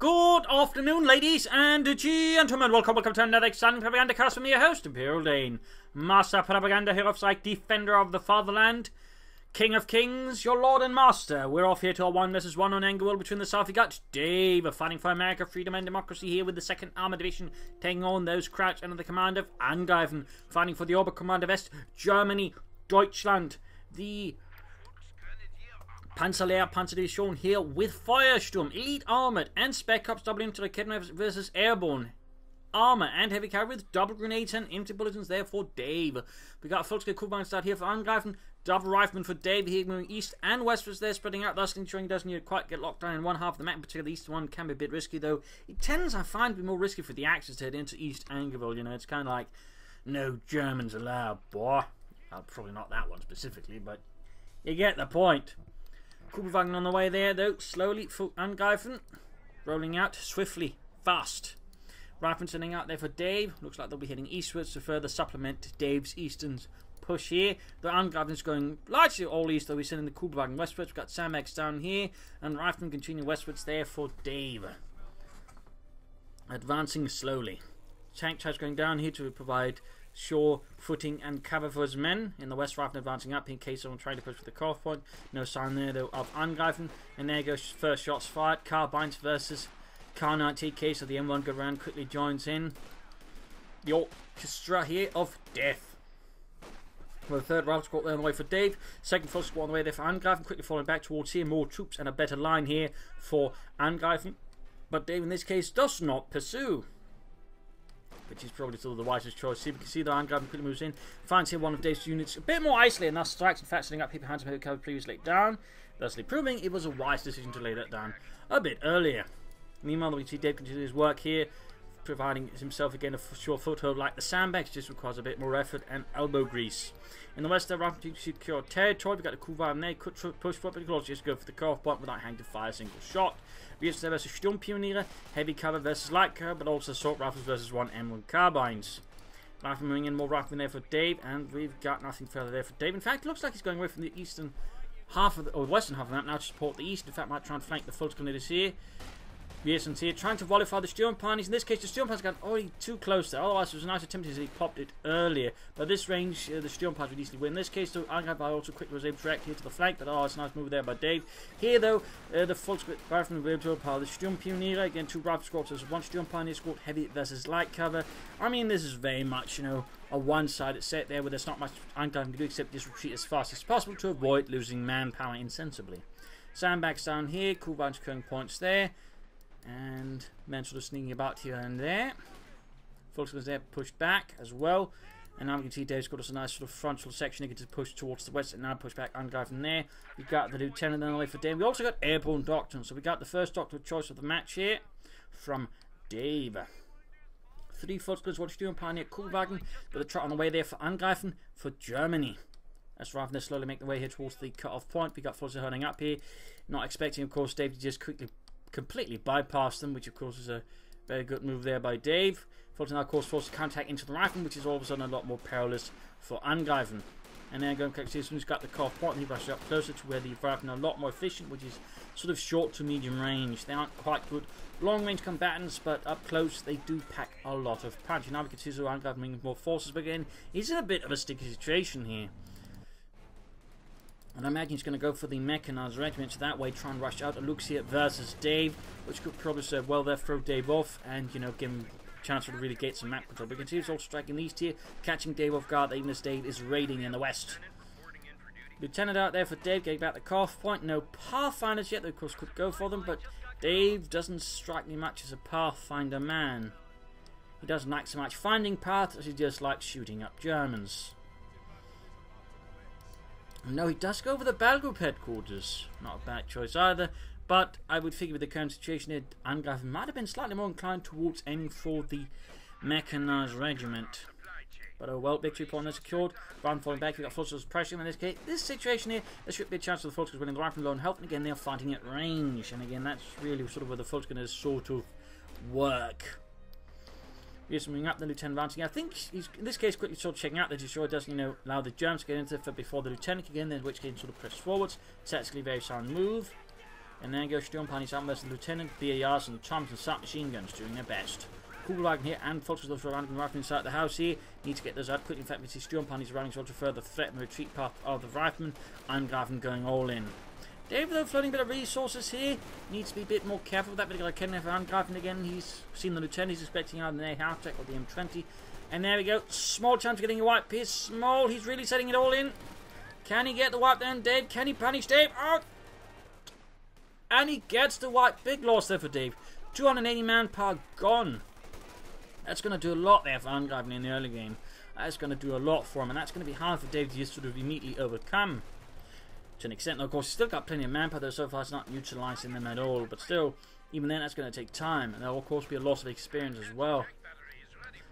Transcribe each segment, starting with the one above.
Good afternoon, ladies and gentlemen. Welcome to another exciting Propagandacast from your host, Imperial Dane. Master Propaganda here of Psych, Defender of the Fatherland, King of Kings, your Lord and Master. We're off here to a 1 vs 1 on Angreifen between the South. You got Dave, fighting for America, freedom and democracy here with the 2nd Armored Division, taking on those Crouch under the command of Angreifen, fighting for the Oberkommando West, Germany, Deutschland, the Panzerlehr Panzerdivision here with Firesturm, Elite Armored and Spec Ops double into the Kidnap versus Airborne Armor and Heavy Cavalry with double grenades and empty bulletins there for Dave. We got a Volkskrieger Kuban start here for Angreifen, double rifleman for Dave here moving east and westwards there, spreading out, thus ensuring he doesn't quite get locked down in one half of the map. Particularly the east one can be a bit risky, though it tends, I find, to be more risky for the Axis to head into East Angreifen. You know, it's kind of like no Germans allowed, boy. Well, probably not that one specifically, but you get the point. Kugelwagen on the way there, though, slowly for Angreifen, rolling out swiftly, fast. Rifleman sending out there for Dave. Looks like they'll be heading eastwards to further supplement Dave's eastern push here. The Angreifen's going largely all east, though we're sending the Kugelwagen westwards. We've got Sandbags down here, and Rifleman continue westwards there for Dave. Advancing slowly. Tank charge going down here to provide sure footing and cover for his men. In the west, Rifleman advancing up in case someone trying to push for the cutoff point. No sign there though of Angreifen. And there goes first shots fired. Carbines versus Car 90K. So the M1 go around, quickly joins in. The orchestra here of death. Well, the third rifle squad there on the way for Dave. Second full squad on the way there for Angreifen. Quickly falling back towards here. More troops and a better line here for Angreifen. But Dave in this case does not pursue, which is probably still the wisest choice. See, we can see the Angreifen quickly moves in, finds here one of Dave's units a bit more isolated, and thus strikes, in fact, setting up here behind some heavy cover previously laid down, thusly proving it was a wise decision to lay that down a bit earlier. Meanwhile, we see Dave continue his work here, providing himself again a sure foothold like the Sandbags, just requires a bit more effort and elbow grease. In the west, they're rapidly to secure territory. We've got the Kugelwagen there, could push forward, but you could also just go for the cutoff point without having to fire a single shot. We have there versus Sturmpioniere, heavy cover versus light cover, but also assault rifles versus one M1 carbines. Rifleman moving in, more riflemen there for Dave, and we've got nothing further there for Dave. In fact, it looks like he's going away from the eastern half of the, or the western half of the map now to support the east. In fact, might try and flank the Volksgrenadiers here. Yes, and here, trying to volley-fire the Sturmpanies. In this case, the Sturmpanies got already too close there. Otherwise, it was a nice attempt as he popped it earlier. But this range, the Sturmpanies would easily win. In this case, though, Angreifen also quickly was able to react here to the flank. But oh, it's a nice move there by Dave. Here, though, the Volksgrenadier will be able to overpower the Sturmpioniere. Again, two rifle squads versus one Sturmpanier squad, heavy versus light cover. I mean, this is very much, you know, a one-sided set there where there's not much Angreifen to do except just retreat as fast as possible to avoid losing manpower insensibly. Sandbags down here, Kugelwagen securing points there. And men sort of sneaking about here and there. Volkswagen's there pushed back as well. And now we can see Dave's got us a nice sort of frontal section. He can just push towards the west and now push back Angreifen there. We've got the lieutenant on the way for Dave. We also got airborne doctrine. So we got the first doctor choice of the match here from Dave. 3 Volkswagens, one Sturmpanier, Kugelwagen, with a trot on the way there for Angreifen for Germany. As rather than slowly make the way here towards the cut-off point. We got Volkswagen hurling up here. Not expecting, of course, Dave to just completely bypass them, which of course is a very good move there by Dave. Fulton now, of course, forced to contact into the rifle, which is all of a sudden a lot more perilous for Angreifen. And then going to see who's got the car point, and he rushes up closer to where the rifle are a lot more efficient, which is sort of short to medium range. They aren't quite good long range combatants, but up close they do pack a lot of punch. And now we can see Angreifen bringing more forces, but again, he's in a bit of a sticky situation here. And I imagine he's going to go for the mechanized regiment, so that way try and rush out Aluxia versus Dave, which could probably serve well there, throw Dave off, and, you know, give him a chance to really get some map control. But you can see he's also striking the east here, catching Dave off guard, even as Dave is raiding in the west. Lieutenant out there for Dave, getting back the cutoff point. No Pathfinders yet, they of course could go for them, but Dave doesn't strike me much as a Pathfinder man. He doesn't like so much finding paths as he just likes shooting up Germans. No, he does go for the battle group headquarters. Not a bad choice either. But I would figure with the current situation here, Angreifen might have been slightly more inclined towards aiming for the mechanized regiment. But oh well, victory point is secured. Brown falling back, we've got Volkswagen's pressure in this case. This situation here, there should be a chance of the Volkswagens winning the rifle low on health. And again, they're fighting at range. And again, that's really sort of where the Volkswagen is sort of work. He's moving up, the lieutenant advancing. I think he's in this case quickly sort of checking out that he sure doesn't, you know, allow the Germans to get into it before the lieutenant again, in which case sort of press forwards. Tactically very sound move. And then goes Sturmpanzers out versus the Lieutenant, BARs and Thompson submachine guns doing their best. Kugelwagen here and Volkswagen surrounding the riflemen inside the house here. Need to get those out quickly. In fact, we see Sturmpanzers running to further threaten the retreat path of the riflemen. Angreifen going all in. Dave, though, floating a bit of resources here. Needs to be a bit more careful with that particular cannon for Angreifen again. He's seen the Lieutenant. He's expecting either the half tech or the M20. And there we go. Small chance of getting a white piece. Small. He's really setting it all in. Can he get the wipe then, Dave? Can he punish Dave? Oh! And he gets the wipe. Big loss there for Dave. 280 manpower gone. That's going to do a lot there for Angreifen in the early game. That's going to do a lot for him. And that's going to be hard for Dave to just sort of immediately overcome. To an extent, of course, he's still got plenty of manpower, though so far it's not utilising them at all. But still, even then, that's going to take time. And there will, of course, be a loss of experience as well.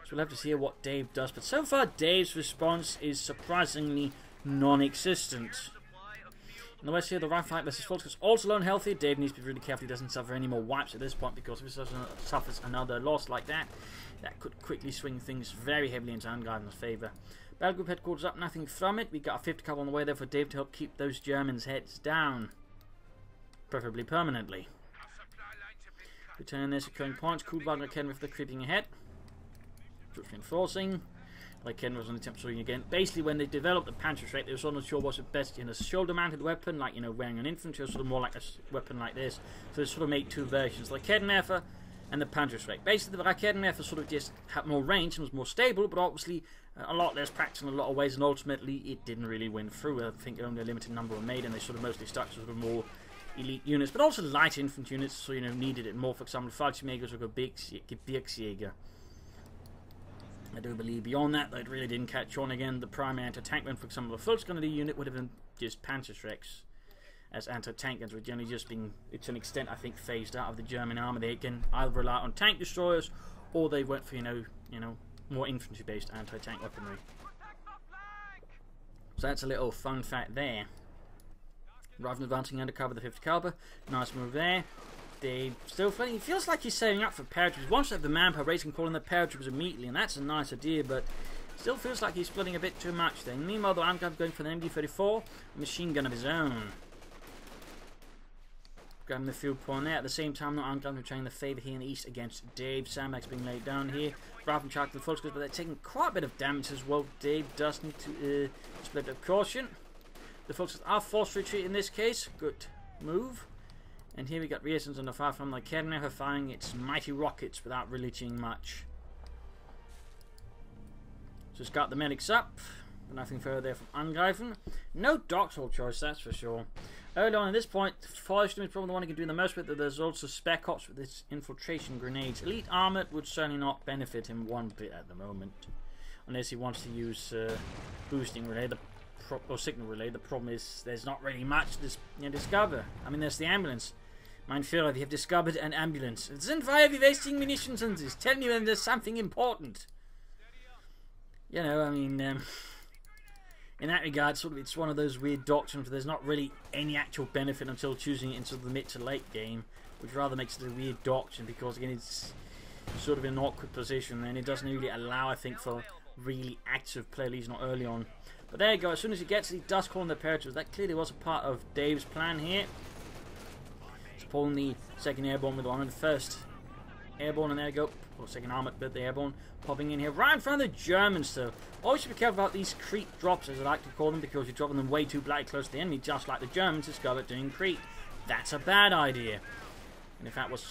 So we'll have to see what Dave does. But so far, Dave's response is surprisingly non-existent. In the west here, the rifle fight versus Volkswagen is also lone healthy. Dave needs to be really careful he doesn't suffer any more wipes at this point, because if he suffers another loss like that, that could quickly swing things very heavily into Angreifen's favour. Battle Group headquarters up, nothing from it. We got a 50 cover on the way there for Dave to help keep those Germans' heads down. Preferably permanently. Return their securing points. Kuhlwagen and Kenrith are creeping ahead. Troops reinforcing. Like Ken was on the attempt shooting again. Basically, when they developed the Panzerschreck, they were sort of not sure what's the best in a shoulder-mounted weapon, like, you know, wearing an infantry, or sort of more like a weapon like this. So they sort of made two versions, the Raketenwerfer and the Panzerschreck. Basically, the Raketenwerfer sort of just had more range and was more stable, but obviously a lot less practice in a lot of ways, and ultimately it didn't really win through. I think only a limited number were made, and they sort of mostly stuck to sort of more elite units, but also light infantry units, so, you know, needed it more. For example, Fallschirmjäger or Gebirgsjäger. I do believe beyond that, it really didn't catch on again. The primary anti-tank gun, for example, the Volkswagen unit would have been just Panzerschrecks, as anti-tank guns were generally just being, to an extent, I think, phased out of the German army. They can either rely on tank destroyers, or they went for, you know, more infantry-based anti-tank weaponry. So that's a little fun fact there. Rifleman advancing undercover the 50 caliber, nice move there. They still fighting. He feels like he's saving up for paratroopers. Once they have the manpower, Race can call in the paratroopers immediately, and that's a nice idea, but still feels like he's splitting a bit too much there. Meanwhile, the Angreifen going for the MD-34, a machine gun of his own. Grabbing the field point there. At the same time, the Angreifen returning the favour here in the east against Dave. Sandbags being laid down here. Rifleman charging the Volkswagen, but they're taking quite a bit of damage as well. Dave does need to split up caution. The Volkswagen are forced to retreat in this case. Good move. And here we got reasons on the far from the Raketenwerfer firing its mighty rockets without really doing much. So it's got the medics up. But nothing further there from Angreifen. No Doctoral choice, that's for sure. Early on at this point, Forrester is probably the one who can do the most with it. There's also Spec Ops with its infiltration grenades. Elite Armoured would certainly not benefit him one bit at the moment. Unless he wants to use boosting relay, or signal relay. The problem is there's not really much to discover. I mean, there's the ambulance. Mein Führer, we have discovered an ambulance. Sind wir wasting munitions on this? Tell me when there's something important. You know, I mean, in that regard, sort of, it's one of those weird doctrines where there's not really any actual benefit until choosing it into the mid to late game, which rather makes it a weird doctrine because, again, it's sort of in an awkward position and it doesn't really allow, I think, for really active play, at least not early on. But there you go, as soon as he gets it, he does call in the paratroopers. That clearly was a part of Dave's plan here. Pulling the second airborne with one and the first airborne, and there you go. Or second armored, but the airborne popping in here right in front of the Germans. So always should be careful about these creep drops, as I like to call them, because you're dropping them way too bloody close to the enemy, just like the Germans discovered doing creep. That's a bad idea. And if that was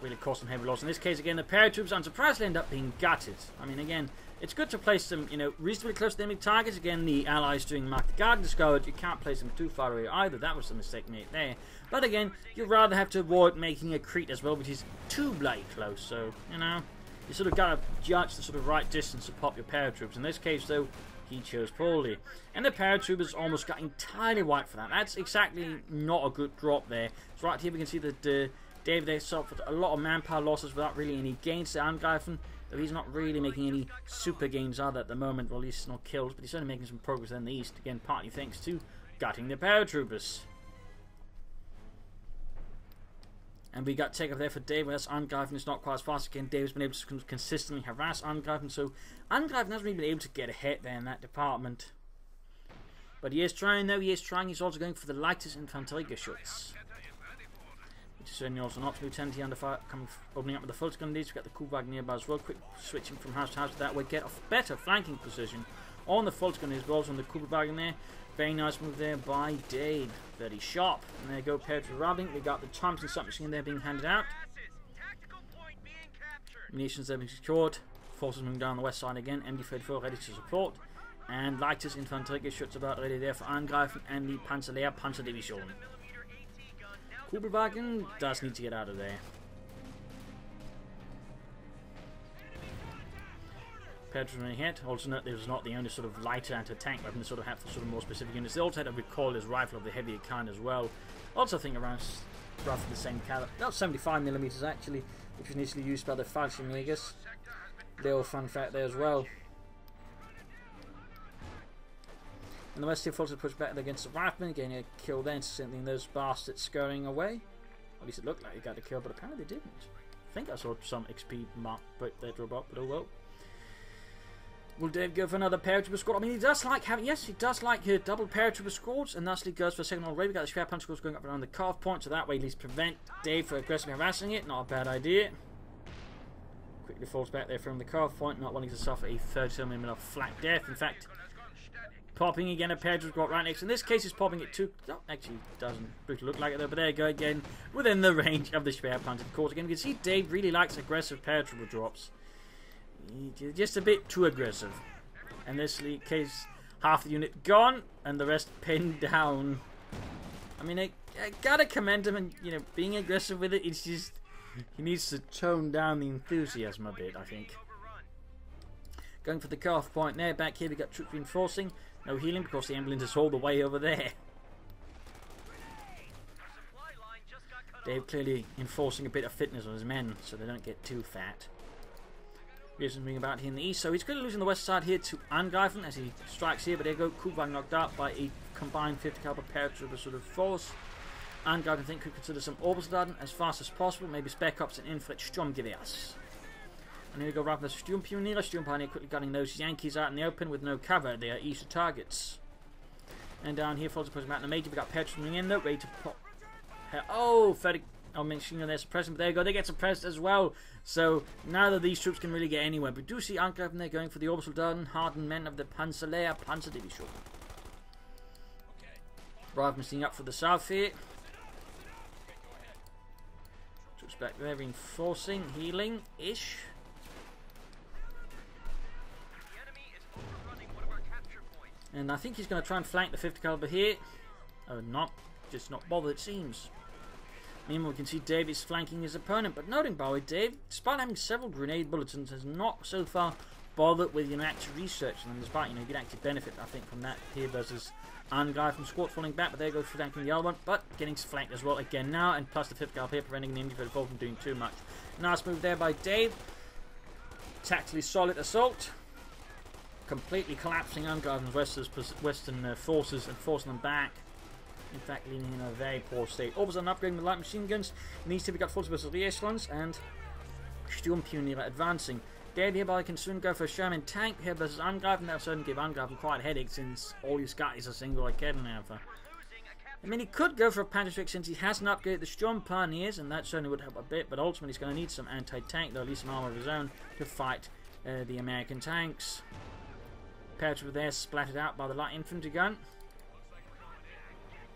really causing heavy loss. In this case, again, the paratroopers, unsurprisingly, end up being gutted. I mean, again, it's good to place them, you know, reasonably close to the enemy targets. Again, the Allies doing Mark the Guard discovered you can't place them too far away either. That was the mistake made there. But again, you'd rather have to avoid making a Crete as well, which is too bloody close. So, you know, you sort of got to judge the sort of right distance to pop your paratroopers. In this case, though, he chose poorly. And the paratroopers almost got entirely wiped for that. That's exactly not a good drop there. So right here we can see that David there suffered a lot of manpower losses without really any gains to Angreifen. Though he's not really making any super gains either at the moment, well, at least not kills, but he's certainly making some progress in the east, again, partly thanks to gutting the paratroopers. And we got takeoff there for Dave, whereas Angreifen is not quite as fast. Again, Dave's been able to consistently harass Angreifen, so Angreifen hasn't really been able to get ahead there in that department. But he is trying, though, he is trying. He's also going for the lightest Infanteriegeschütz. which is certainly also an option. Lieutenant here under fire, opening up with the full gun leads. We've got the Kubak nearby as well. Quick switching from house to house, that way get a better flanking position on the full gun as well as on the Kubak in there. Very nice move there by Dave. Very sharp. And there go Paratrooper robbing. We got the Thompson submachine there being handed out. Munitions there being secured. Forces moving down the west side again. MD-34 ready to support. And leichtes Infantry shoots about ready there for Angreifen and the Panzerlehr Panzerdivision. Kubelwagen does need to get out of there. Paratrooper ahead. Also note this was not the only sort of lighter anti-tank weapon they sort of had for sort of more specific units. They also had a recoilless rifle of the heavier kind as well. Also I think around roughly the same caliber. About 75mm actually, which was initially used by the Fallschirmjägers. Little fun fact there as well. And the West here forces push back against the riflemen, getting a kill then, sending those bastards scurrying away. At least it looked like he got a kill, but apparently they didn't. I think I saw some XP mark but they drop up, but oh well. Will Dave go for another Paratrooper squad? I mean, he does like having, yes, he does like double Paratrooper squads, and thusly goes for a second already. We got the Schwer Punch squads going up around the carve point, so that way at least prevent Dave from aggressively harassing it. Not a bad idea. Quickly falls back there from the carve point, not wanting to suffer a 30mm flak death. In fact, popping again a Paratrooper squad right next. In this case, he's popping it too. No, actually, doesn't really look like it though. But there you go again, Within the range of the Schwer Punch. Of course, again, you can see Dave really likes aggressive Paratrooper drops. Just a bit too aggressive. In this case, half the unit gone and the rest pinned down. I mean, I gotta commend him, and you know, being aggressive with it. It's just he needs to tone down the enthusiasm a bit, I think. Going for the carve point there. Back here we got troop reinforcing. No healing because the ambulance is all the way over there. Dave clearly enforcing a bit of fitness on his men so they don't get too fat. Here's something about here in the east, so he's going to lose on the west side here to Angreifen as he strikes here, but there you go, Kubak knocked out by a combined 50 caliber Paratrooper sort of force. Angreifen I think could consider some Obersoldaten as fast as possible, maybe spec ops and Infantry Sturmgewehrs. And here we go, right with the Sturmpioniere. Sturmpioneer quickly gunning those Yankees out in the open with no cover. They are easy targets. And down here, follows pushing out in the major. We got Paratrooper moving in though, ready to pop. Oh, 30. I'll mention they're suppressing, but there you go, they get suppressed as well. So now that these troops can really get anywhere. But we do see Angreifen there going for the Obersoldaten, hardened men of the Panzerlehr Panzerdivision. Brave missing up for the south here. Troops back there reinforcing, healing ish. And I think he's going to try and flank the 50 caliber here. Oh, not, just not bothered it seems. Meanwhile, we can see Dave is flanking his opponent, but noting by the way, Dave, despite having several grenade bulletins, has not so far bothered with actual research on them. Despite you could actually benefit, I think, from that here versus Angreifen squad falling back, but there goes flanking the other one, but getting flanked as well again now, and plus the 5th guard here preventing the Infantry from doing too much. Nice move there by Dave. Tactically solid assault, completely collapsing Angreifen's western forces and forcing them back. In fact, leaning in a very poor state. Obersoldaten upgrading the light machine guns. In these two, we got full special echelons and Sturmpioniere advancing. Dave hereby can soon go for a Sherman tank here versus Angreifen. That'll certainly give Angreifen quite a headache since all he's got is a single Raketenwerfer. I mean, he could go for a Panzerschreck since he hasn't upgraded the Sturmpioneers, and that certainly would help a bit, but ultimately he's going to need some anti-tank, though at least some armor of his own, to fight the American tanks. Paratrooper there splattered out by the light infantry gun.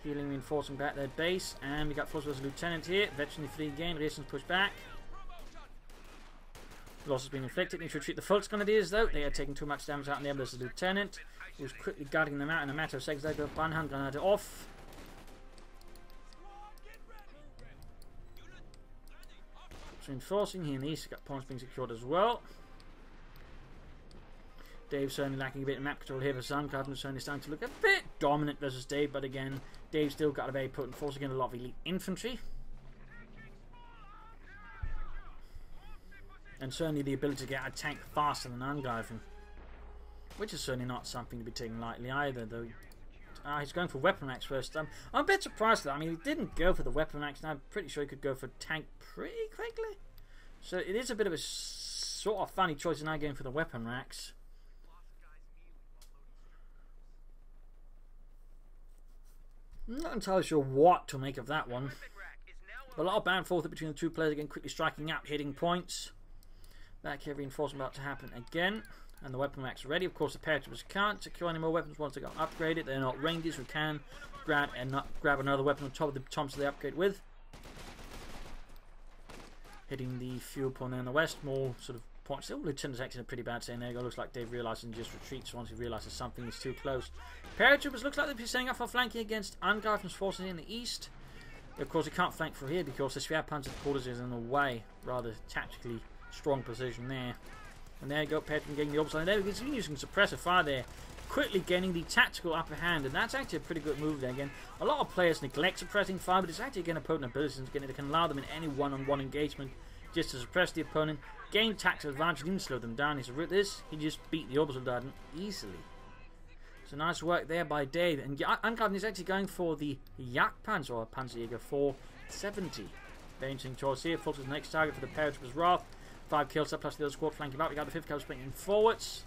Healing reinforcing back their base, and we got Force Lieutenant here. Veteran free again, resistance pushed back. Losses being inflicted. Need to retreat the Fultz Grenadiers though. They are taking too much damage out in the Embassy Lieutenant, who's quickly guarding them out in a matter of seconds. They go Banhand Grenadier off. Reinforcing here in the east, got points being secured as well. Dave certainly lacking a bit of map control here for Angreifen, certainly starting to look a bit dominant versus Dave, but again, Dave's still got a very potent force against a lot of elite infantry. And certainly the ability to get a tank faster than Angreifen, which is certainly not something to be taken lightly either, though. He's going for weapon racks first. I'm a bit surprised though. I mean, he didn't go for the weapon racks, and I'm pretty sure he could go for tank pretty quickly. So it is a bit of a sort of funny choice now going for the weapon racks. I'm not entirely sure what to make of that one. A lot of back and forth between the two players again, quickly striking out, hitting points. Back here, reinforcement about to happen again. And the weapon racks are ready. Of course, the paratroopers can't secure any more weapons once they got upgraded. They're not rangers who can grab another weapon on top of the tops they upgrade with. Hitting the fuel point there in the west. More sort of points. Still, Lieutenant's acting a pretty bad saying there. Looks like Dave realises and just retreats once he realises something is too close. Paratroopers looks like they'll be setting up for flanking against Angreifen's forces in the east. Of course, they can't flank through here because the Schwerpanzer quarters is in the way. Rather tactically strong position there. And there you go, Paratrooper getting the opposite line. There we can using suppressive fire there. Quickly gaining the tactical upper hand, and that's actually a pretty good move there again. A lot of players neglect suppressing fire, but it's actually again a potent ability, and again, it can allow them in any one-on-one engagement just to suppress the opponent, gain tactical advantage, and slow them down. So with this, he just beat the Orbital Dardan easily. So nice work there by Dave. And Angreifen is actually going for the Jagdpanzer, or Panzerjäger 470. Very interesting choice here. Fulton's next target for the Paratrooper's Wrath. 5 kills up plus the other squad flanking back. We got the 5th cavalry sprinting forwards.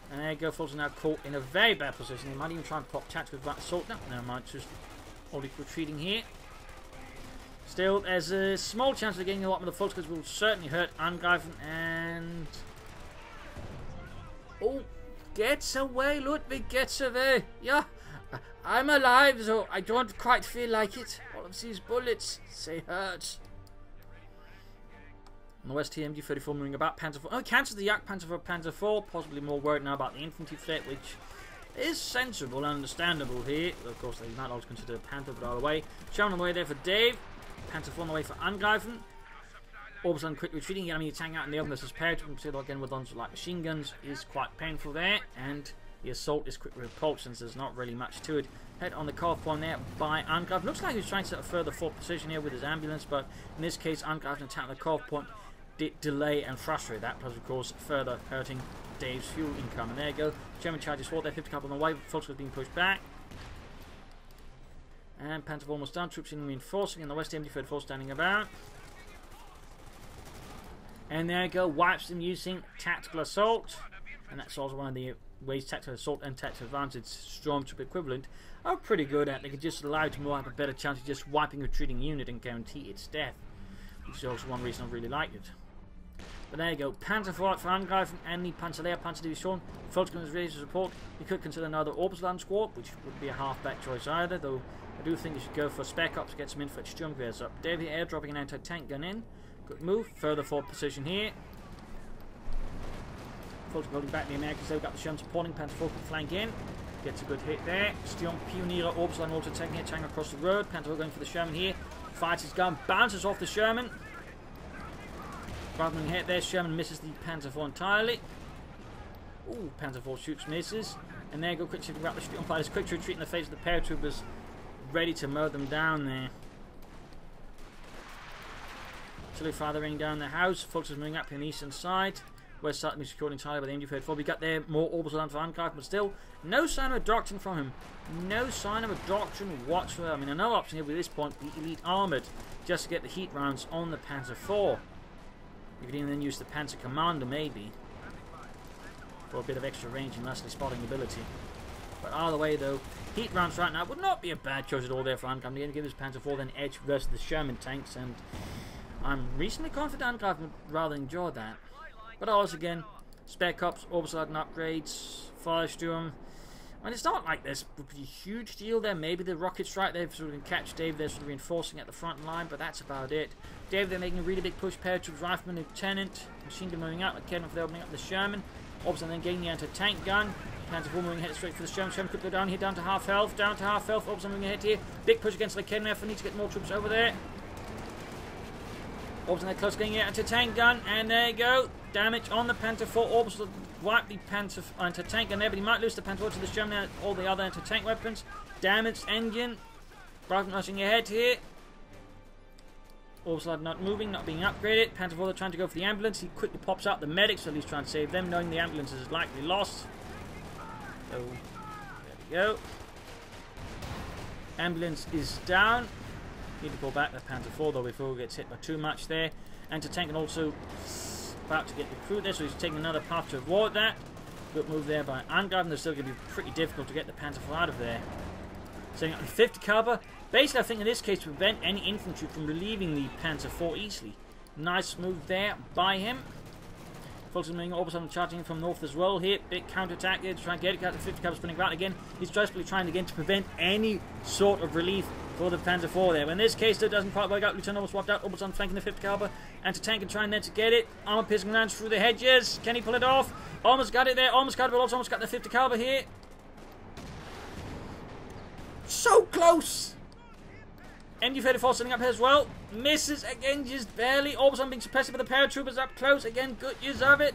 And there you go, Fulton now caught in a very bad position. He might even try and pop tactical assault. No, never mind, just already retreating here. Still, there's a small chance of getting a lot more of the Fulton, because will certainly hurt Angreifen. And oh, gets away, Ludwig gets away. Yeah, I'm alive, so I don't quite feel like it. All of these bullets, say hurt. On the west here, MG34 moving about. Panzer 4. Oh, he cancels the Jagdpanzer for Panzer 4. Possibly more worried now about the infantry threat, which is sensible and understandable here. Of course, they might always consider Panther, but either way. Sherman on the way there for Dave. Panzer 4 on the way for Angreifen. Orbison quick retreating. Enemy attacking out in the open. This is Paratrooper. Again, with guns like machine guns is quite painful there. And the assault is quick repulsion, so there's not really much to it. Head on the cutoff point there by Angreifen. Looks like he's trying to set a further forward position here with his ambulance, but in this case, Angreifen attacked the cutoff point. Delay and frustrate that, plus of course further hurting Dave's fuel income. And there you go, German charges forward there, 50 couple on the way, Volkswagen being pushed back. And Panzer almost done, troops in reinforcing, and the West MD 34 standing about. And there you go, wipes them using tactical assault. And that's also one of the ways tactical assault and tactical advantage, stormtrooper equivalent, are pretty good at. They can just allow you to have a better chance of just wiping a retreating unit and guarantee its death. Which is also one reason I really like it. But there you go, Panzer 4 for Angreifen and the Panzerlehr Panzer Division. Volkswagen is ready to support. You could consider another Orbital squad, which would be a half-back choice either, though I do think you should go for Spec Ops to get some info at Sturmgewehrs up. David airdropping an anti-tank gun in. Good move, further forward position here. Volkswagen holding back the Americans, they've got the Sherman supporting, Panzer 4 can flank in. Gets a good hit there. Sturm Pioniere Orbital also taking it, tank across the road. Panzer 4 going for the Sherman here. Fires his gun, bounces off the Sherman. Rather than hit there, Sherman misses the Panzer 4 entirely. Ooh, Panzer 4 shoots, misses. And there you go, quick shifting back the Sturm fighters, quick retreat in the face of the paratroopers, ready to mow them down there. Artillery fire raining down the house. Folks is moving up in the eastern side. West side being secured entirely by the MG34. We got there more orbital land for Angreifen, but still no sign of a doctrine from him. No sign of a doctrine whatsoever. I mean, another option here at this point, the elite armoured, just to get the heat rounds on the Panzer 4. You could even then use the Panzer Commander maybe for a bit of extra range and lastly spotting ability. But either way though, heat rounds right now would not be a bad choice at all there for Angreifen. They're going to give his Panzer 4 then edge versus the Sherman tanks, and I'm reasonably confident Angreifen would rather enjoy that. But also again, Spec Ops, Orbital and upgrades, Firestorm. I mean, it's not like this would be a huge deal there. Maybe the rocket strike there sort of can catch Dave there, sort of reinforcing at the front line, but that's about it. Dave they're making a really big push. Paratroopers, Rifleman, Lieutenant, machine gun moving out. McKenna for opening up the Sherman. Obviously then getting the anti-tank gun. Panzer 4 moving ahead straight for the Sherman. Sherman could go down here, down to half health, Obviously moving ahead here. Big push against Lieutenant. Need to get more troops over there. Obviously they're close getting the anti-tank gun, and there you go. Damage on the Panzer 4. Orbital wipe the Panzer anti-tank gun there, but he might lose the Panzer 4 to the Sherman and all the other anti-tank weapons. Damaged engine. Rifleman rushing ahead here. Orbital not moving, not being upgraded. Panzer 4 trying to go for the ambulance. He quickly pops out the medics, so at least trying to save them, knowing the ambulance is likely lost. So, there we go. Ambulance is down. Need to pull back the Panzer 4 though before he gets hit by too much there. Anti-tank and also about to get recruited there, so he's taking another path to avoid that. Good move there by Angreifen. They're still going to be pretty difficult to get the Panzer 4 out of there. Setting up the 50 caliber. Basically, I think in this case to prevent any infantry from relieving the Panzer IV easily. Nice move there by him. Fulton Orbison charging from north as well here. Big counter-attack here to try and get it. Got the 50 caliber spinning around again. He's desperately trying again to prevent any sort of relief for the Panzer IV there. But in this case, though, it doesn't quite work out. Lieutenant almost swapped out. Orbison flanking the 50 caliber. Anti-tank and trying there to get it. Armor piercing rounds through the hedges. Can he pull it off? Almost got it there. Almost got it, but also almost got the 50 caliber here. So close! MG-34 sitting up here as well. Misses again, just barely. Orbison being suppressed, but the paratroopers up close. Again, good use of it.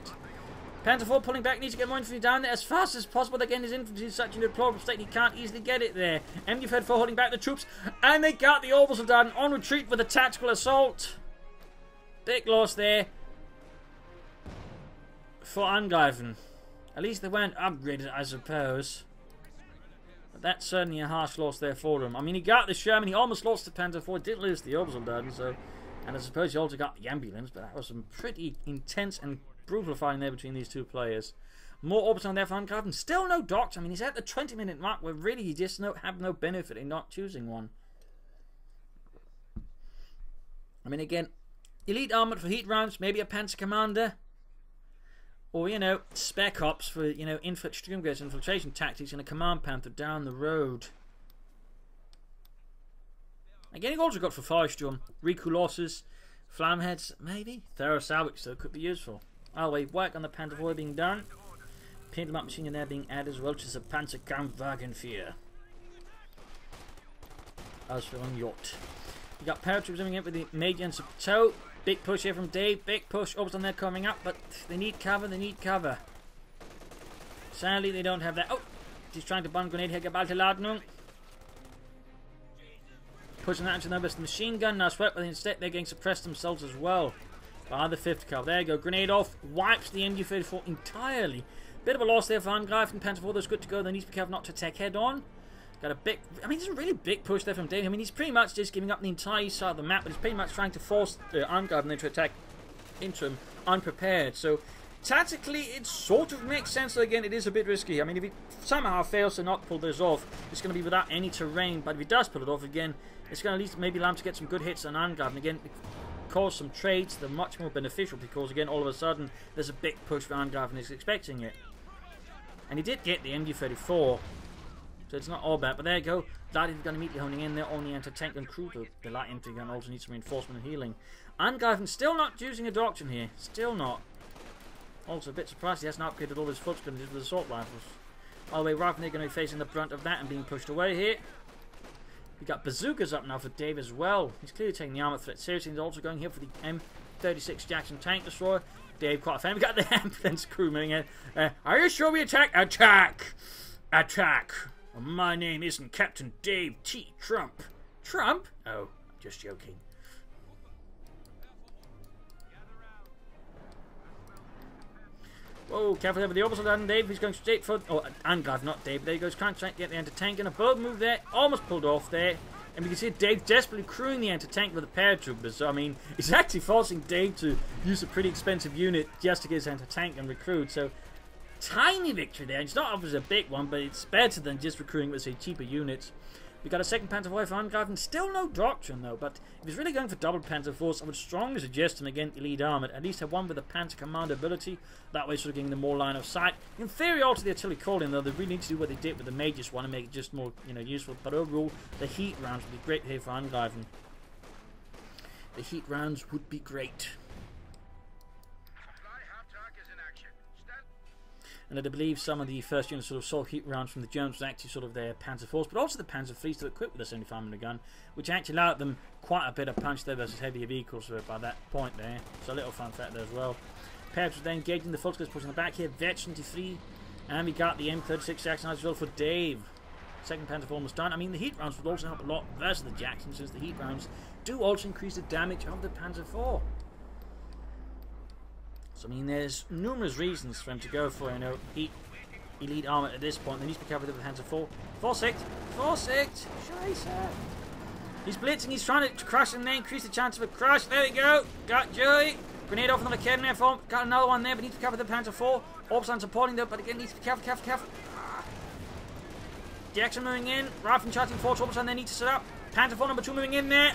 Panzer IV pulling back, needs to get more infantry down there as fast as possible. Again, his infantry is such a deplorable state, he can't easily get it there. MG-34 holding back the troops, and they got the Orbital done on retreat with a tactical assault. Big loss there for Angreifen. At least they weren't upgraded, I suppose. But that's certainly a harsh loss there for him. I mean, he got the Sherman, he almost lost the Panzer IV, didn't lose the Orbital done, so... And I suppose he also got the ambulance, but that was some pretty intense and brutal fighting there between these two players. More Orbital there for Angreifen. Still no doctor. I mean, he's at the 20-minute mark where really you just have no benefit in not choosing one. I mean, again, elite armoured for heat rounds, maybe a Panzer Commander. Or, you know, spec ops for, you know, infiltration tactics and a Command Panther down the road. Again, you've also got for Firestorm, Riku losses, Flamheads, maybe. Thorough salvage, so it could be useful. Either way, work on the Panzer IV being done. Paint them up machine gun there being added as well, which is a Panzer Kampfwagenfeuer. As for on yacht. You got paratroopers coming in with the Major and Tow. Big push here from Dave, big push. Orbison there coming up, but they need cover, they need cover. Sadly, they don't have that. Oh! He's trying to bomb grenade here, Gebalteladnung. Pushing that into the machine gun, now swept, but instead they're getting suppressed themselves as well. By the 50 cal. There you go, grenade off, wipes the MG-34 entirely. Bit of a loss there for Angreifen. Panzer IV, that's good to go. They need to be careful not to attack head on. Got a big, I mean, it's a really big push there from Dave. I mean, he's pretty much just giving up the entire east side of the map, but he's pretty much trying to force Angreifen to attack into him unprepared. So, tactically, it sort of makes sense. So again, it is a bit risky. I mean, if he somehow fails to not pull this off, it's going to be without any terrain. But if he does pull it off again, it's going to at least maybe allow him to get some good hits on Angreifen. Again, cause some trades that are much more beneficial because, again, all of a sudden, there's a big push for Angreifen. He's expecting it. And he did get the MG-34. So it's not all bad, but there you go. Light infantry gun immediately honing in there on the anti-tank and crew. The light infantry gun also needs some reinforcement and healing. Angreifen still not using a doctrine here. Still not. Also a bit surprised he hasn't upgraded all his foot guns with assault rifles. By the way, Raven, they're going to be facing the brunt of that and being pushed away here. We got bazookas up now for Dave as well. He's clearly taking the armor threat seriously. He's also going here for the M36 Jackson tank destroyer. Dave quite a fan. We got the ambulance crewman in. Are you sure we attack? Attack! Attack! My name isn't Captain Dave T. Trump. Trump? Oh, just joking. Whoa, careful there with the orbital done. Dave, he's going straight for... Oh, Angreifen, not Dave. There he goes, trying to get the anti-tank. And a bold move there. Almost pulled off there. And we can see Dave desperately crewing the anti-tank with the paratroopers. So, I mean, he's actually forcing Dave to use a pretty expensive unit just to get his anti-tank and recruit. So... tiny victory there. It's not obviously a big one, but it's better than just recruiting with, say, cheaper units. We got a second Panzer IV for Angreifen. Still no doctrine, though, but if he's really going for double Panzer Force, I would strongly suggest him against elite armoured. At least have one with a Panzer Commander ability. That way, sort of getting them more line of sight. In theory, alter the artillery calling, though, they really need to do what they did with the Majors one and make it just more, you know, useful. But overall, the heat rounds would be great here for Angreifen. The heat rounds would be great. And I believe some of the first units sort of saw heat rounds from the Germans was actually sort of their Panzer Force, but also the Panzer Fleets that were equipped with a 75mm gun, which actually allowed them quite a bit of punch there versus heavier vehicles by that point there. So a little fun fact there as well. Paratroopers then engaging the Volksguards pushing the back here, Vet 23, and we got the M36 Jackson as well for Dave. Second Panzer Force was done. I mean, the heat rounds would also help a lot versus the Jackson, since the heat rounds do also increase the damage of the Panzer IV. So, I mean, there's numerous reasons for him to go for, you know, elite armor at this point. They need to be covered with the Panzer IV. Vorsicht! Vorsicht! Scheiße! He's blitzing, he's trying to crush and then increase the chance of a crush. There we go! Got Joey! Grenade off another cannon there for him. Got another one there, but needs to cover the Panzer IV. Orbison supporting though, but again, needs to be careful. Jackson moving in. Rifle charging 4 troopers and they need to set up. Panther 4 number 2 moving in there.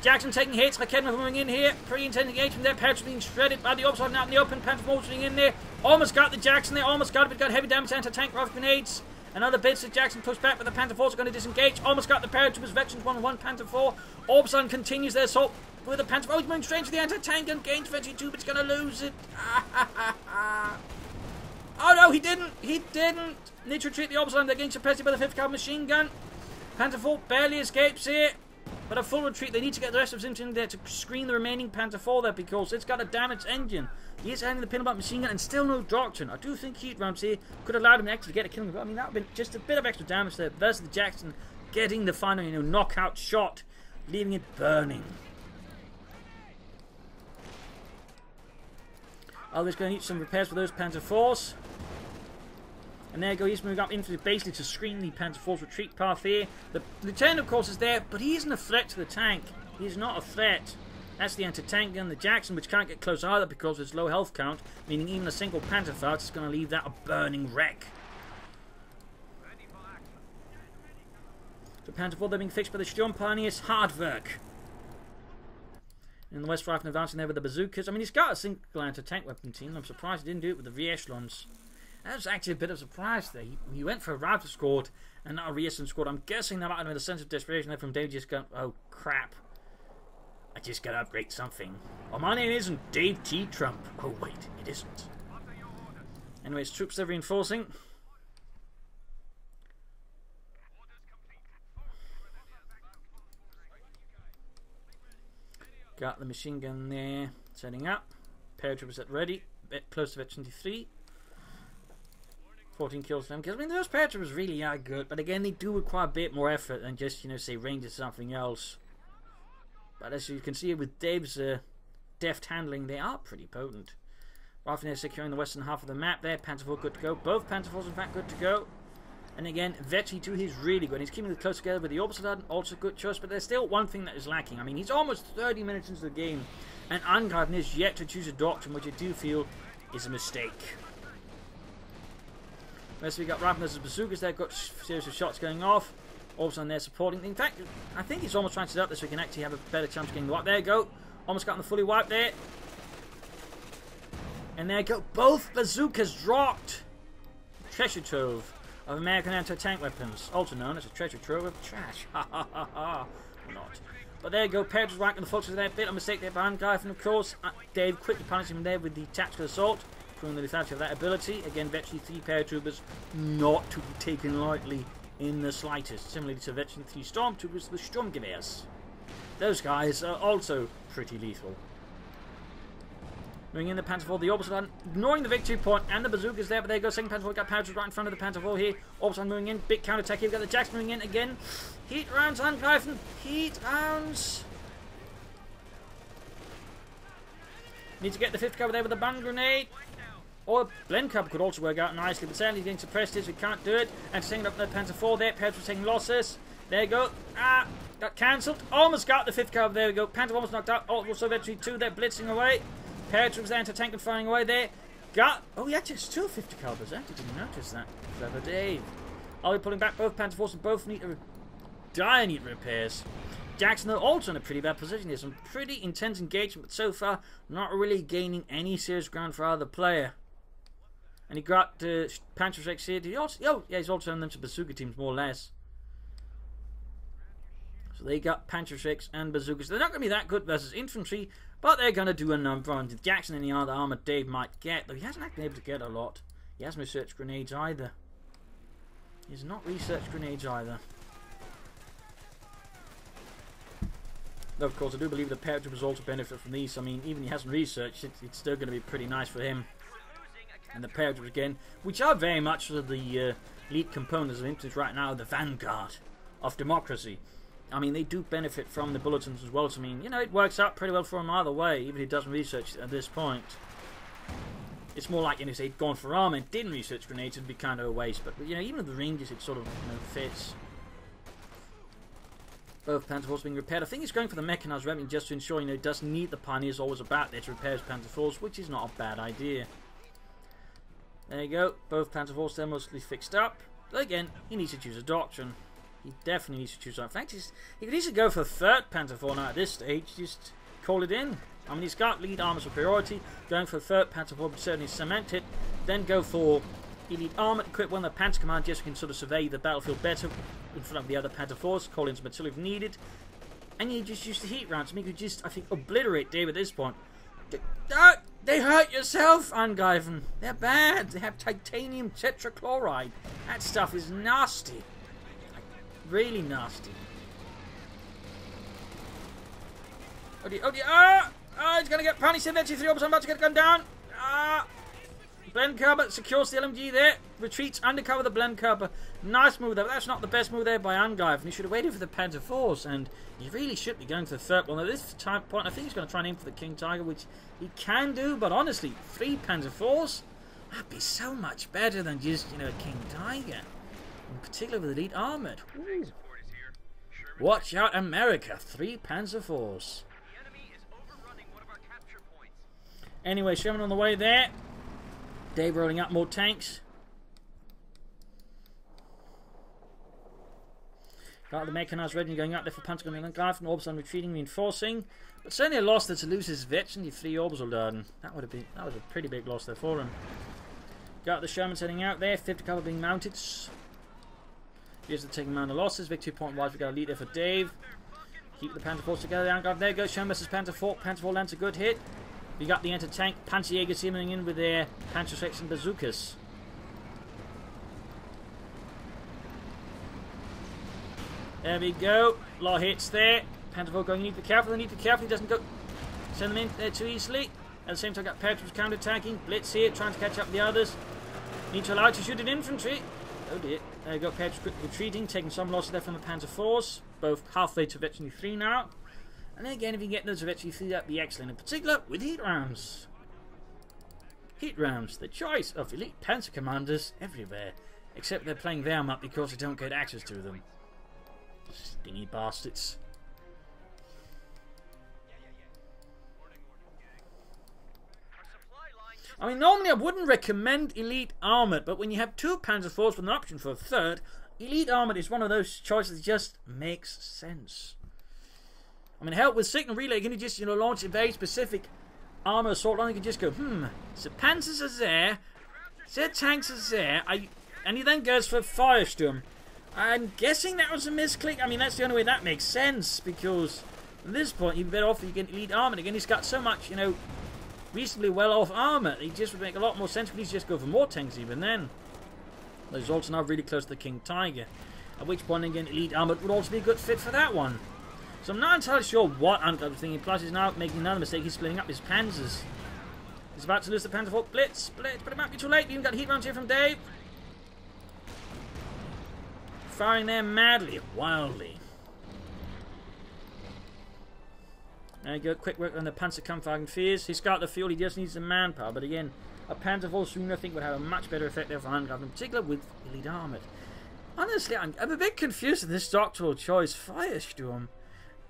Jackson taking hits. Raketten moving in here. Pretty intense engagement there. Paratroopers being shredded by the opposite out in the open. Panther 4 moving in there. Almost got the Jackson there. Almost got it. But got heavy damage to anti-tank rifle grenades. Another bit that Jackson pushed back, but the Panther 4s are going to disengage. Almost got the Paratroopers. Veterans 1-1. Panther 4. Orbison continues their assault with the Panther 4. Oh, he's moving straight to the anti-tank and gains Veteran 2, but he's going to lose it. Oh no, he didn't. He didn't. Need to retreat the Orbison. They're getting suppressed by the 5th Cavalry machine gun. Panther 4 barely escapes here. But a full retreat. They need to get the rest of his infantry in there to screen the remaining Panther 4 there because it's got a damaged engine. He is handling the pin-up machine gun and still no doctrine. I do think heat rounds here could have allowed him to actually get a killing. I mean, that would have been just a bit of extra damage there versus the Jackson getting the final, knockout shot, leaving it burning. Always going to need some repairs for those Panther 4s. And there you go, he's moving up infantry basically to screen the Panther 4's retreat path here. The lieutenant, of course, is there, but he isn't a threat to the tank. He's not a threat. That's the anti-tank gun, the Jackson, which can't get close either because of its low health count, meaning even a single Panther fight is going to leave that a burning wreck. The Panther 4, they're being fixed by the Sturm Pioneers. Hard work. In the West Rifle advancing there with the bazookas. I mean, he's got a single anti-tank weapon team. I'm surprised he didn't do it with the re-echelons. That was actually a bit of a surprise there. He went for a rifle squad and not a re-echelon squad. I'm guessing that might have been a sense of desperation there from Dave just going, oh crap. I just gotta upgrade something. Oh, my name isn't Dave T. Trump. Oh wait, it isn't. Anyways, troops are reinforcing. Got the machine gun there, setting up. Paratroopers at ready, bit close to Veteran 23. 14 kills for them. Because I mean, those paratroopers really are good, but again, they do require a bit more effort than just say range or something else. But as you can see with Dave's deft handling, they are pretty potent. Riflemen securing the western half of the map there. Panther 4 good to go. Both Panther 4s in fact good to go. And again, Veteran 2, he's really good. He's keeping it close together with the Orbison, also good choice, but there's still one thing that is lacking. I mean, he's almost 30 minutes into the game, and Angreifen is yet to choose a doctrine, which I do feel is a mistake. Rest we got Riflemen versus bazookas there, got series of shots going off. Orbison there supporting. In fact, I think he's almost trying to set up this so we can actually have a better chance of getting the wipe. There you go. Almost got him the fully wiped there. And there you go. Both bazookas dropped. Treasure trove of American anti-tank weapons, also known as a treasure trove of trash. Ha ha ha ha. Not. But there you go. Paratroopers right in the focus of that bit. A mistake there by Angreifen, of course. Dave quickly punishing him there with the tactical assault, proving the lethality of that ability. Again, Veteran 3 paratroopers not to be taken lightly in the slightest. Similarly to Veteran 3 stormtroopers, the Sturmgewehrs. Those guys are also pretty lethal. Moving in the Panther 4, the Orbison ignoring the victory point and the bazookas there, but there you go, second Panther 4, got paratroopers right in front of the Panther 4 here. Orbison moving in, big counter attack here, we've got the Jackson moving in again. Heat rounds, Angreifen, heat rounds. Need to get the 5th cover there with a band grenade. Or a blend cover could also work out nicely, but sadly getting suppressed is, we can't do it. And setting up the Panther 4 there, paratroopers taking losses. There you go. Got cancelled. Almost got the 5th cover, there we go. Panther almost knocked out, also Veteran 2 there, blitzing away. Paratroopers there, anti-tank and firing away there. Got... Oh, he actually has still 50 calibers. I actually didn't notice that. Clever Dave. I'll be pulling back both Panther 4s and both need dire need repairs. Jackson, though, also in a pretty bad position here. Some pretty intense engagement, but so far, not really gaining any serious ground for either player. And he got Panther 6 here. Did he also... Oh, yeah, he's also on them to bazooka teams, more or less. So they got Panther 6 and bazookas. They're not going to be that good versus infantry, but they're going to do a number on Jackson and the other armor Dave might get. Though he hasn't actually been able to get a lot. He hasn't researched grenades either. He's not researched grenades either. Though, of course, I do believe the paratroopers also benefit from these. I mean, even if he hasn't researched it, it's still going to be pretty nice for him. And the paratroopers again, which are very much the lead components of infantry right now, the vanguard of democracy. I mean, they do benefit from the bulletins as well. So, I mean, it works out pretty well for him either way, even if he doesn't research it at this point. It's more like, if he'd gone for armor and didn't research grenades, it'd be kind of a waste. But, even with the ranges, it sort of, fits. Both Panther 4s being repaired. I think he's going for the mechanized weapon just to ensure, he doesn't need the Pioneers always about there to repair his Panther 4s, which is not a bad idea. There you go. Both Panther 4s there mostly fixed up. But again, he needs to choose a doctrine. He definitely needs to choose that. In fact, he could easily go for 3rd Panzer now at this stage, just call it in. I mean, he's got lead armor superiority, going for 3rd Panzer would certainly cement it, then go for elite armor, equip one of the Panzer Command just so he can sort of survey the battlefield better in front of the other Panzer force, call in some artillery if needed, and you just use the heat rounds. I mean, you could just, I think, obliterate Dave at this point. They hurt yourself, Angreifen. They're bad. They have titanium tetrachloride. That stuff is nasty. Really nasty. Oh dear, oh dear. He's going to get punished. Infantry 3 orbs. I'm about to get gunned down. Blenkerber secures the LMG there. Retreats undercover the Blenkerber. Nice move there, but that's not the best move there by Angreifen. He should have waited for the Panzer Force, and he really should be going for the 3rd one. At this point, I think he's going to try and aim for the King Tiger, which he can do, but honestly, 3 Panzer Force, that'd be so much better than just, you know, a King Tiger. In particular with elite armored. Ooh. Watch out, America! 3 Panzer Force. Anyway, Sherman on the way there. Dave rolling up more tanks. Got the mechanized ready going out there for Panzer and Angreifen. Orbs on retreating, reinforcing. But certainly a loss there to lose his veteran. 3 orbital laden. That was a pretty big loss there for him. Got the Sherman heading out there. 50 cover being mounted. Here's the taking amount of losses. Victory point wise, we got a lead there for Dave. Keep the Panzer Force together. Angreifen, there goes Sherman versus Panzer 4. Panzer 4 lands a good hit. We got the anti-tank Panzerjäger coming in with their Panzer section bazookas. There we go. A lot of hits there. Panzer 4 going, you need to be careful. He doesn't go send them in there too easily. At the same time, got Paratroopers counter-attacking. Blitz here, trying to catch up with the others. Need to allow it to shoot at infantry. Oh dear. There you go, Paratroopers retreating, taking some losses there from the Panzer Force. Both halfway to Veterinary 3 now. And then again, if you get those Veterinary 3, that'd be excellent. In particular, with heat rams. Heat rams, the choice of elite Panzer commanders everywhere. Except they're playing Wehrmacht because they don't get access to them. Stingy bastards. I mean, normally I wouldn't recommend elite armored, but when you have 2 Panzer Force with an option for a 3rd, elite armored is one of those choices that just makes sense. I mean, help with signal relay, can you just, you know, launch a very specific armor assault line? You can just go, so Panzers are there, so tanks are there, and he then goes for Firestorm. I'm guessing that was a misclick. I mean, that's the only way that makes sense, because at this point, you'd be better off if you get elite armor. Again, he's got so much, you know, reasonably well-off armor. He just would make a lot more sense, but he's just go for more tanks even then. He's also now really close to the King Tiger, at which point, again, elite armor would also be a good fit for that one. So I'm not entirely sure what Angreifen is thinking. Plus, he's now making another mistake. He's splitting up his panzers. He's about to lose the Panzer Force. Blitz, but it might be too late. We even got heat rounds here from Dave. Firing there madly, wildly. There you go. Quick work on the Panzerkampfwagen Fears. He's got the fuel. He just needs the manpower. But again, a Panzer Force soon I think would have a much better effect there for Angreifen, in particular with elite armored. Honestly, I'm a bit confused with this doctoral choice, Firestorm.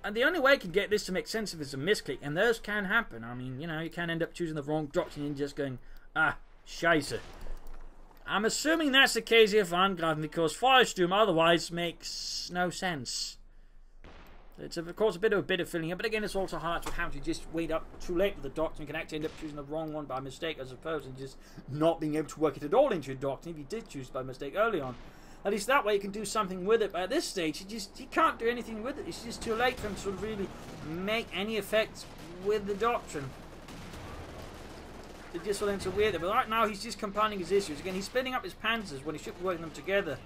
And the only way I can get this to make sense if it's a misclick, and those can happen. I mean, you know, you can end up choosing the wrong doctrine and just going, scheisse. I'm assuming that's the case here for Angreifen, because Firestorm otherwise makes no sense. It's, of course, a bit of filling in, but again, it's also hard to how to just wait up too late with the doctrine. You can actually end up choosing the wrong one by mistake, as opposed to just not being able to work it at all into your doctrine if you did choose by mistake early on. At least that way you can do something with it, but at this stage he can't do anything with it. It's just too late for him to sort of really make any effects with the doctrine. It just will enter weird. But right now he's just compounding his issues. Again, he's splitting up his panzers when he should be working them together.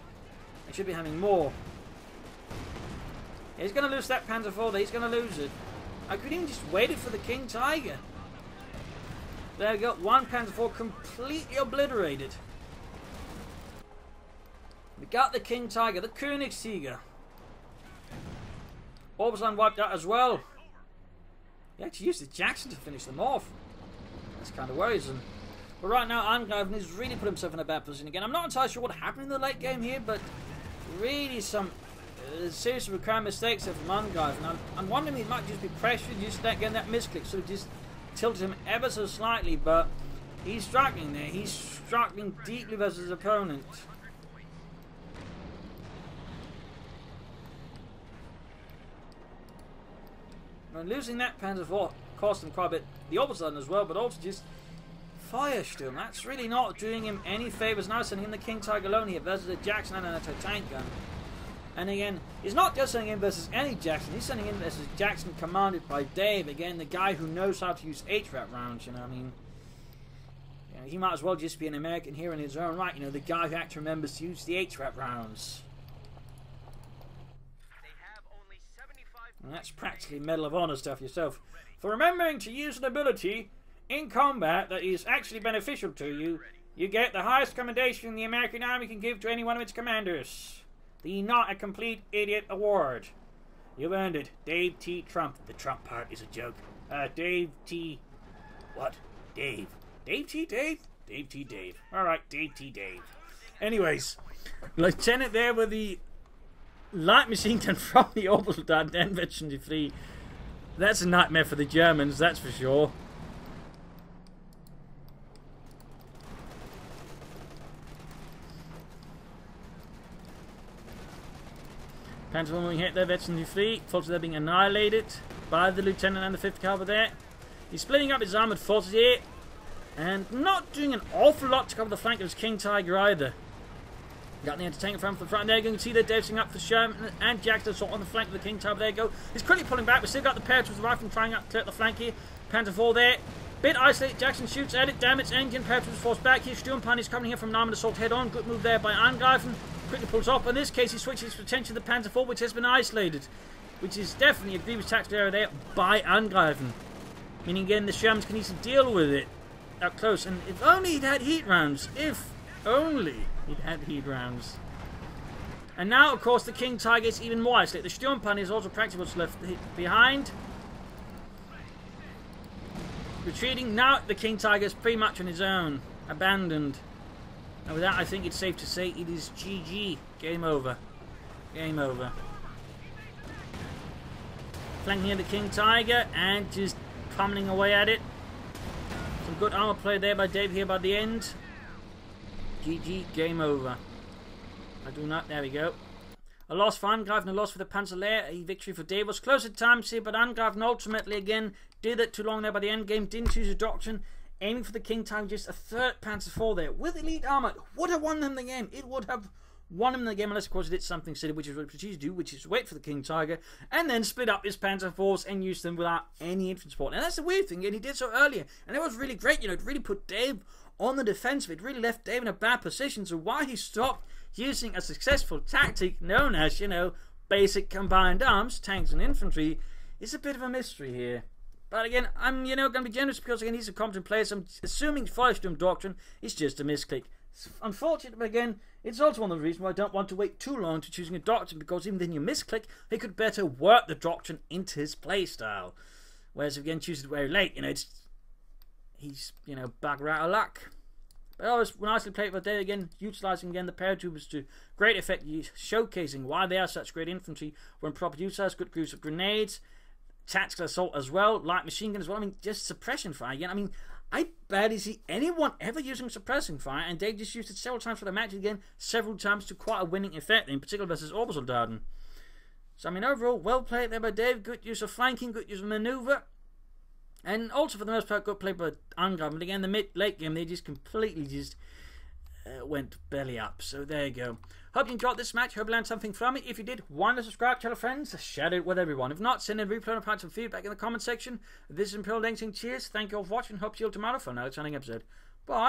He should be having more. Yeah, he's going to lose that Panzer 4 there. He's going to lose it. I could even just waited for the King Tiger. There we go. 1 Panzer 4 completely obliterated. We got the King Tiger, the Königstiger. Orbisland wiped out as well. He actually used the Jackson to finish them off. That's kind of worrisome. But right now, Angreifen has really put himself in a bad position again. I'm not entirely sure what happened in the late game here, but really some serious recurring mistakes there from Angreifen. I'm wondering if he might just be pressured, just getting that misclick, so it just tilted him ever so slightly, but he's struggling there. He's struggling deeply versus his opponent. losing that Panzer IV cost him quite a bit. The opposite as well, but also just Firestorm. That's really not doing him any favours now, sending in the King Tiger alone here versus a Jackson and an anti-tank gun. And again, he's not just sending in versus any Jackson, he's sending in versus Jackson commanded by Dave. Again, the guy who knows how to use HVAP rounds, you know, I mean, you know, he might as well just be an American here in his own right, you know, the guy who actually remembers to use the HVAP rounds. And that's practically Medal of Honor stuff yourself. For remembering to use an ability in combat that is actually beneficial to you, you get the highest commendation the American Army can give to any one of its commanders. The Not a Complete Idiot Award. You've earned it. Dave T. Trump. The Trump part is a joke. Dave T. What? Dave. Dave T. Dave? Dave T. Dave. Alright, Dave T. Dave. Anyways, Lieutenant there with the light machine gun from the orbital dart, then Infantry 3. That's a nightmare for the Germans, that's for sure. Panzer moving hit there, Infantry 3. Forces are being annihilated by the Lieutenant and the 5th Cavalry there. He's splitting up his armoured forces here and not doing an awful lot to cover the flank of his King Tiger either. Got the anti-tank from the front there. You can see they're dosing up for Sherman and Jackson sort on the flank of the King Tiger. There you go. He's quickly pulling back. We've still got the Paratroopers rifle trying to clear up the flank here. Panzer IV there. Bit isolated. Jackson shoots at it. Damn its engine. Paratroopers forced back here. Sturmpanzer is coming here from an armoured assault head on. Good move there by Angreifen. Quickly pulls off. In this case, he switches his attention to the Panzer IV, which has been isolated. Which is definitely a grievous tactical error there by Angreifen. Meaning again, the Shermans can easily deal with it up close. And if only he'd had heat rounds. If only he'd had heat rounds. And now, of course, the King Tiger is even more isolated. The Sturmpanzer is also practically what's left behind. Retreating. Now the King Tiger is pretty much on his own. Abandoned. And with that, I think it's safe to say it is GG. Game over. Game over. Flanking here the King Tiger and just pummeling away at it. Some good armor play there by Dave here by the end. GG. Game over. I do not. There we go. A loss for Angreifen, a loss for the Panzerlehr, a victory for Dave. Was close at times here, but Angreifen ultimately again did it too long there by the end game. Didn't choose a doctrine, aiming for the King Tiger. Just a third Panzer IV there with elite armor. Would have won them the game. It would have won him the game unless of course it did something silly, which is what it should do, which is wait for the King Tiger and then split up his Panzer IVs and use them without any infantry support. And that's the weird thing, and he did so earlier, and it was really great. You know, it really put Dave on the defensive. It really left Dave in a bad position. So why he stopped using a successful tactic known as, you know, basic combined arms, tanks and infantry, is a bit of a mystery here. But again, I'm, you know, going to be generous because again, he's a competent player, so I'm assuming Firestorm Doctrine is just a misclick. It's unfortunate, but again, it's also one of the reasons why I don't want to wait too long to choosing a doctrine, because even then you misclick, he could better work the doctrine into his playstyle. Whereas again, choose it very late, you know, he's, you know, bugger out of luck. But I was nicely played for day again, utilising again the paratroopers to great effect, showcasing why they are such great infantry when properly utilised. Good use of grenades, tactical assault as well, light machine gun as well. I mean, just suppression fire again. I mean, I barely see anyone ever using suppressing fire, and they just used it several times for the match again, several times to quite a winning effect, in particular versus Orbital Darden. So I mean, overall, well played there by Dave. Good use of flanking, good use of manoeuvre. And also, for the most part, good play by Angreifen. But again, the mid-late game, they just completely went belly up. So there you go. Hope you enjoyed this match. Hope you learned something from it. If you did, why not subscribe, tell your friends, share it with everyone. If not, send in replay and provide some feedback in the comment section. This is Imperial Dancing. Cheers. Thank you all for watching. Hope to see you all tomorrow for another exciting episode. Bye.